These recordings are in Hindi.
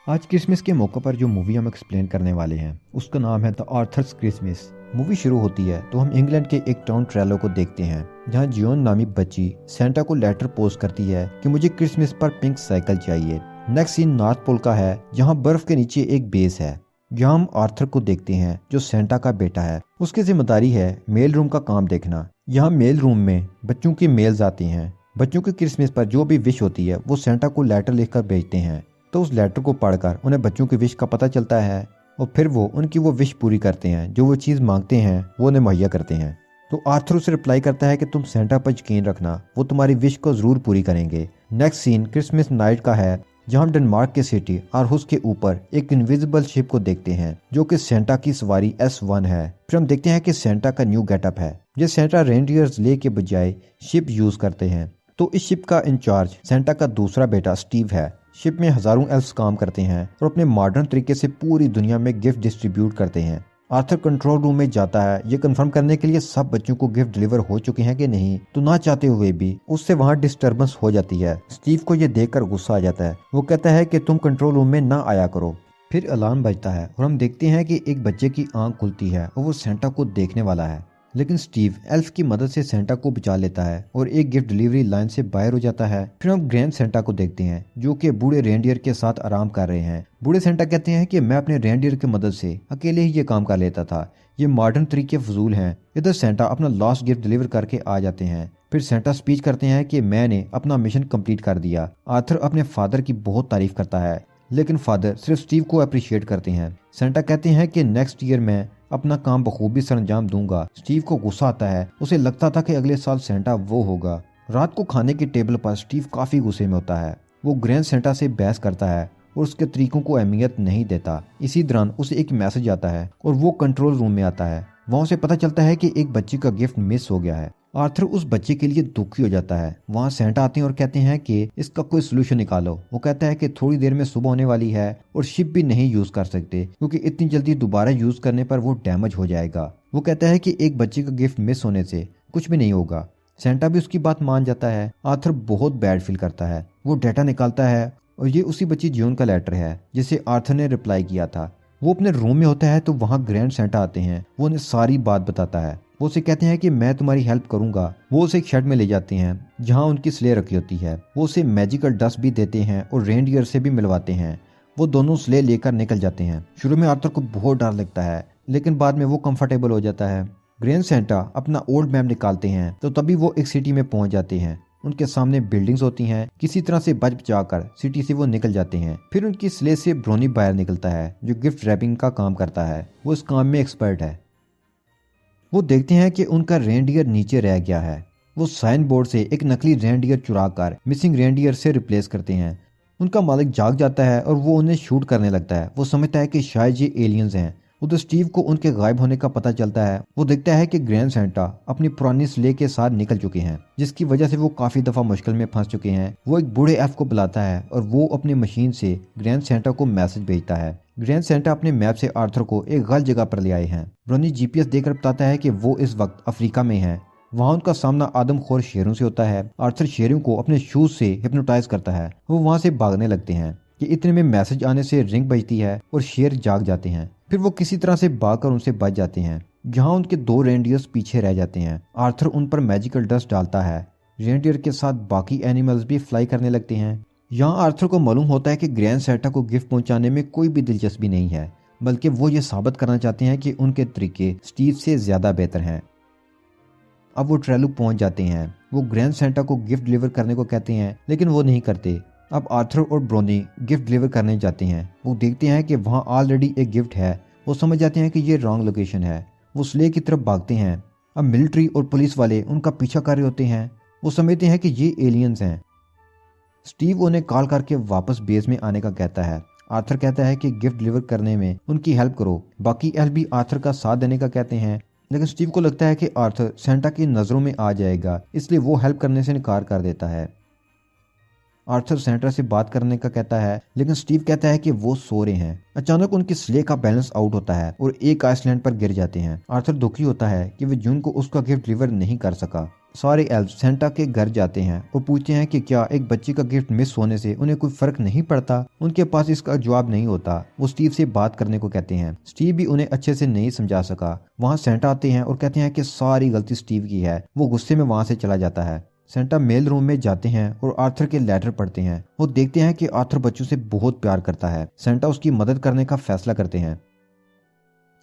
आज क्रिसमस के मौके पर जो मूवी हम एक्सप्लेन करने वाले हैं उसका नाम है द आर्थर्स क्रिसमस। मूवी शुरू होती है तो हम इंग्लैंड के एक टाउन ट्रेलो को देखते हैं जहां जियोन नामी बच्ची सेंटा को लेटर पोस्ट करती है कि मुझे क्रिसमस पर पिंक साइकिल चाहिए। नेक्स्ट सीन नॉर्थ पोल का है जहां बर्फ के नीचे एक बेस है जहां हम आर्थर को देखते हैं जो सेंटा का बेटा है। उसकी जिम्मेदारी है मेल रूम का काम देखना। यहाँ मेल रूम में बच्चों के मेल्स आते हैं। बच्चों की क्रिसमस पर जो भी विश होती है वो सेंटा को लेटर लिखकर भेजते हैं। तो उस लेटर को पढ़कर उन्हें बच्चों की विश का पता चलता है और फिर वो उनकी वो विश पूरी करते हैं। जो वो चीज़ मांगते हैं वो उन्हें मुहैया करते हैं। तो आर्थर उसे रिप्लाई करता है कि तुम सेंटा पर यकीन रखना, वो तुम्हारी विश को ज़रूर पूरी करेंगे। नेक्स्ट सीन क्रिसमस नाइट का है जहां हम डेनमार्क के सिटी आरहुस के ऊपर एक इनविजिबल शिप को देखते हैं जो कि सेंटा की सवारी S1 है। फिर हम देखते हैं कि सेंटा का न्यू गेटअप है जो सेंटा रेनडियर्स ले के बजाय शिप यूज करते हैं। तो इस शिप का इंचार्ज सेंटा का दूसरा बेटा स्टीव है। शिप में हजारों एल्फ्स काम करते हैं और अपने मॉडर्न तरीके से पूरी दुनिया में गिफ्ट डिस्ट्रीब्यूट करते हैं। आर्थर कंट्रोल रूम में जाता है ये कंफर्म करने के लिए सब बच्चों को गिफ्ट डिलीवर हो चुके हैं कि नहीं। तो ना चाहते हुए भी उससे वहाँ डिस्टर्बेंस हो जाती है। स्टीव को ये देखकर गुस्सा आ जाता है। वो कहता है कि तुम कंट्रोल रूम में ना आया करो। फिर अलार्म बजता है और हम देखते हैं कि एक बच्चे की आंख खुलती है और वो सेंटा को देखने वाला है। लेकिन स्टीव एल्फ की मदद से सेंटा को बचा लेता है और एक गिफ्ट डिलीवरी लाइन से बाहर हो जाता है। फिर हम ग्रैंड सेंटा को देखते हैं जो कि बूढ़े रेंडियर के साथ आराम कर रहे हैं। बूढ़े सेंटा कहते हैं कि मैं अपने रेंडियर की मदद से अकेले ही ये काम कर लेता था, ये मॉडर्न तरीके फजूल हैं। इधर सेंटा अपना लास्ट गिफ्ट डिलीवर करके आ जाते हैं। फिर सेंटा स्पीच करते हैं कि मैंने अपना मिशन कंप्लीट कर दिया। आर्थर अपने फादर की बहुत तारीफ करता है लेकिन फादर सिर्फ स्टीव को अप्रिशिएट करते हैं। सेंटा कहते हैं कि नेक्स्ट ईयर मैं अपना काम बखूबी सरंजाम दूंगा। स्टीव को गुस्सा आता है। उसे लगता था कि अगले साल सेंटा वो होगा। रात को खाने की टेबल पर स्टीव काफी गुस्से में होता है। वो ग्रैंड सेंटा से बहस करता है और उसके तरीकों को अहमियत नहीं देता। इसी दौरान उसे एक मैसेज आता है और वो कंट्रोल रूम में आता है। वहाँ उसे पता चलता है कि एक बच्चे का गिफ्ट मिस हो गया है। आर्थर उस बच्चे के लिए दुखी हो जाता है। वहाँ सेंटा आते हैं और कहते हैं कि इसका कोई सोल्यूशन निकालो। वो कहता है कि थोड़ी देर में सुबह होने वाली है और शिप भी नहीं यूज कर सकते क्योंकि इतनी जल्दी दोबारा यूज करने पर वो डैमेज हो जाएगा। वो कहता है कि एक बच्चे का गिफ्ट मिस होने से कुछ भी नहीं होगा। सेंटा भी उसकी बात मान जाता है। आर्थर बहुत बैड फील करता है। वो डाटा निकालता है और ये उसी बच्ची जियोन का लेटर है जिसे आर्थर ने रिप्लाई किया था। वो अपने रूम में होता है तो वहाँ ग्रैंड सेंटा आते हैं। वो उन्हें सारी बात बताता है। वो उसे कहते हैं कि मैं तुम्हारी हेल्प करूंगा। वो उसे एक शेड में ले जाते हैं जहाँ उनकी स्ले रखी होती है। वो उसे मैजिकल डस्ट भी देते हैं और रेनडियर से भी मिलवाते हैं। वो दोनों स्ले लेकर निकल जाते हैं। शुरू में आर्थर को बहुत डर लगता है लेकिन बाद में वो कंफर्टेबल हो जाता है। ग्रैंड सेंटा अपना ओल्ड मैप निकालते हैं तो तभी वो एक सिटी में पहुंच जाते हैं। उनके सामने बिल्डिंग्स होती हैं। किसी तरह से बच बचाकर सिटी से वो निकल जाते हैं। फिर उनकी स्ले से ब्रोनी बाहर निकलता है जो गिफ्ट रैपिंग का काम करता है। वो इस काम में एक्सपर्ट है। वो देखते हैं कि उनका रेनडियर नीचे रह गया है। वो साइन बोर्ड से एक नकली रेनडियर चुराकर मिसिंग रेनडियर से रिप्लेस करते हैं। उनका मालिक जाग जाता है और वो उन्हें शूट करने लगता है। वो समझता है कि शायद ये एलियंस हैं। उधर स्टीव को उनके गायब होने का पता चलता है। वो देखता है कि ग्रैंड सेंटा अपनी पुरानी स्ले के साथ निकल चुके हैं जिसकी वजह से वो काफी दफा मुश्किल में फंस चुके हैं। वो एक बूढ़े एफ को बुलाता है और वो अपनी मशीन से ग्रैंड सेंटा को मैसेज भेजता है। ग्रैंड सेंटा अपने मैप से आर्थर को एक गलत जगह पर ले आए हैं। ब्रोनी जीपीएस देकर बताता है कि वो इस वक्त अफ्रीका में है। वहाँ उनका सामना आदमखोर शेरों से होता है। आर्थर शेरों को अपने शूज से हिप्नोटाइज करता है। वो वहाँ से भागने लगते हैं कि इतने में मैसेज आने से रिंग बजती है और शेर जाग जाते हैं। फिर वो किसी तरह से भागकर उनसे बच जाते हैं। जहाँ उनके दो रेंडियर्स पीछे रह जाते हैं। आर्थर उन पर मैजिकल डस्ट डालता है। रेंडियर के साथ बाकी एनिमल्स भी फ्लाई करने लगते हैं। यहाँ आर्थर को मालूम होता है कि ग्रैंड सेंटा को गिफ्ट पहुंचाने में कोई भी दिलचस्पी नहीं है, बल्कि वो ये साबित करना चाहते हैं कि उनके तरीके स्टीव से ज्यादा बेहतर हैं। अब वो ट्रेलू पहुंच जाते हैं। वो ग्रैंड सेंटा को गिफ्ट डिलीवर करने को कहते हैं लेकिन वो नहीं करते। अब आर्थर और ब्रोनी गिफ्ट डिलीवर करने जाते हैं। वो देखते हैं कि वहाँ ऑलरेडी एक गिफ्ट है। वो समझ जाते हैं कि ये रॉन्ग लोकेशन है। वो स्ले की तरफ भागते हैं। अब मिलिट्री और पुलिस वाले उनका पीछा कर रहे होते हैं। वो समझते हैं कि ये एलियंस हैं। स्टीव उन्हें कॉल करके वापस बेस में आने का कहता है। आर्थर कहता है कि गिफ्ट डिलीवर करने में उनकी हेल्प करो। बाकी एल्फ भी आर्थर का साथ देने का कहते हैं लेकिन स्टीव को लगता है कि आर्थर सेंटा की नज़रों में आ जाएगा, इसलिए वो हेल्प करने से इनकार कर देता है। आर्थर सेंटा से बात करने का कहता है लेकिन स्टीव कहता है कि वो सो रहे हैं। अचानक उनकी स्ले का बैलेंस आउट होता है और एक आइसलैंड पर गिर जाते हैं। आर्थर दुखी होता है कि वे जून को उसका गिफ्ट डिलीवर नहीं कर सका। सारे एल्फ सेंटा के घर जाते हैं और पूछते हैं कि क्या एक बच्चे का गिफ्ट मिस होने से उन्हें कोई फर्क नहीं पड़ता। उनके पास इसका जवाब नहीं होता। वो स्टीव से बात करने को कहते हैं। स्टीव भी उन्हें अच्छे से नहीं समझा सका। वहाँ सेंटा आते हैं और कहते हैं कि सारी गलती स्टीव की है। वो गुस्से में वहाँ से चला जाता है। सेंटा मेल रूम में जाते हैं और आर्थर के लेटर पढ़ते हैं। वो देखते हैं कि आर्थर बच्चों से बहुत प्यार करता है। सेंटा उसकी मदद करने का फैसला करते हैं।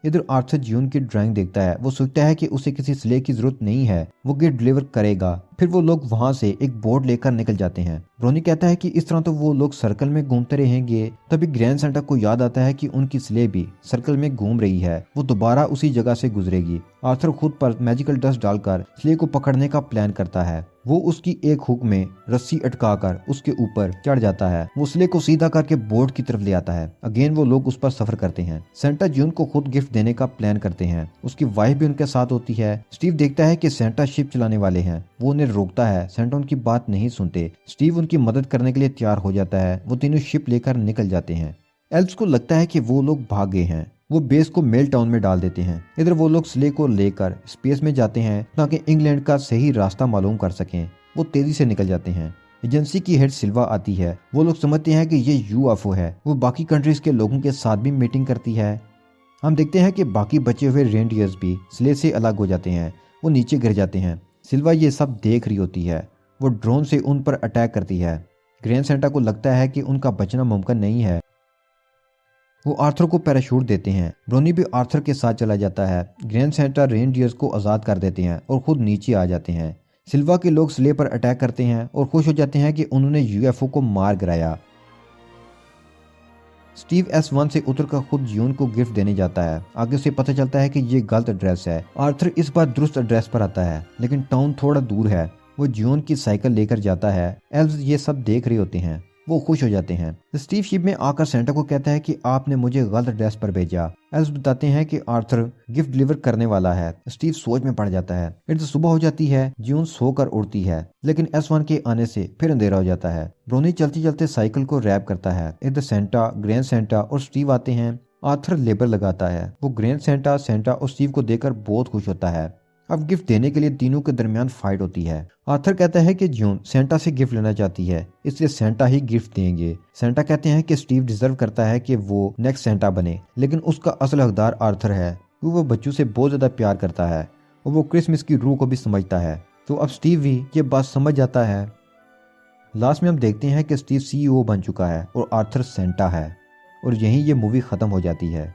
इधर आर्थर जियोन की ड्राइंग देखता है। वो सोचता है कि उसे किसी स्लेह की जरूरत नहीं है, वो गिफ्ट डिलीवर करेगा। फिर वो लोग वहां से एक बोर्ड लेकर निकल जाते हैं। ब्रोनी कहता है कि इस तरह तो वो लोग सर्कल में घूमते रहेंगे। तभी ग्रैंड सेंटा को याद आता है कि उनकी स्लेह भी सर्कल में घूम रही है, वो दोबारा उसी जगह से गुजरेगी। आर्थर खुद पर मैजिकल डस्ट डालकर स्लेह को पकड़ने का प्लान करता है। वो उसकी एक हुक में रस्सी अटकाकर उसके ऊपर चढ़ जाता है। वो स्लेह को सीधा करके बोर्ड की तरफ ले आता है। अगेन वो लोग उस पर सफर करते हैं। सेंटा जून को खुद गिफ्ट देने का प्लान करते हैं। उसकी वाइफ भी उनके साथ होती है। स्टीव देखता है कि सेंटा शिप चलाने वाले हैं। वो उन्हें रोकता है। सेंटा उनकी बात नहीं सुनते। स्टीव उनकी मदद करने के लिए तैयार हो जाता है। वो तीनों शिप लेकर निकल जाते हैं। एल्फ्स को लगता है कि वो लोग भाग गए हैं। वो बेस को मेल टाउन में डाल देते हैं। इधर वो लोग स्लेह को लेकर स्पेस में जाते हैं ताकि इंग्लैंड का सही रास्ता मालूम कर सकें। वो तेजी से निकल जाते हैं। एजेंसी की हेड सिल्वा आती है। वो लोग समझते हैं कि ये यूएफओ है। वो बाकी कंट्रीज के लोगों के साथ भी मीटिंग करती है। हम देखते हैं कि बाकी बचे हुए रेंडियर्स भी स्लेह से अलग हो जाते हैं। वो नीचे गिर जाते हैं। सिल्वा ये सब देख रही होती है। वो ड्रोन से उन पर अटैक करती है। ग्रैंड सेंटा को लगता है कि उनका बचना मुमकिन नहीं है। वो आर्थर को पैराशूट देते हैं। ब्रोनी भी आर्थर के साथ चला जाता है। ग्रैंड सेंटा रेनडियर्स को आज़ाद कर देते हैं और खुद नीचे आ जाते हैं। सिल्वा के लोग स्लेह पर अटैक करते हैं और खुश हो जाते हैं कि उन्होंने यूएफओ को मार गिराया। स्टीव S1 से उतरकर खुद जियोन को गिफ्ट देने जाता है। आगे से पता चलता है कि ये गलत एड्रेस है। आर्थर इस बार दुरुस्त एड्रेस पर आता है, लेकिन टाउन थोड़ा दूर है। वो जियोन की साइकिल लेकर जाता है। एल्व्स ये सब देख रहे होते हैं। वो खुश हो जाते हैं। स्टीव शिप में आकर सेंटा को कहता है कि आपने मुझे गलत एड्रेस पर भेजा। एल्व्स बताते हैं कि आर्थर गिफ्ट डिलीवर करने वाला है। स्टीव सोच में पड़ जाता है। इधर सुबह हो जाती है। जियोन सोकर उड़ती है, लेकिन S1 के आने से फिर अंधेरा हो जाता है। ब्रोनी चलते चलते साइकिल को रैप करता है। इधर सेंटा, ग्रैंड सेंटा और स्टीव आते हैं। आर्थर लेबर लगाता है। वो ग्रैंड सेंटा, सेंटा और स्टीव को देखकर बहुत खुश होता है। अब गिफ्ट देने के लिए तीनों के दरमियान फाइट होती है। आर्थर कहता है कि जियोन सेंटा से गिफ्ट लेना चाहती है, इसलिए सेंटा ही गिफ्ट देंगे। सेंटा कहते हैं कि स्टीव डिजर्व करता है कि वो नेक्स्ट सेंटा बने, लेकिन उसका असल हकदार आर्थर है क्योंकि वो बच्चों से बहुत ज्यादा प्यार करता है और वो क्रिसमस की रूह को भी समझता है। तो अब स्टीव भी ये बात समझ जाता है। लास्ट में हम देखते हैं कि स्टीव CEO बन चुका है और आर्थर सेंटा है, और यहीं ये मूवी खत्म हो जाती है।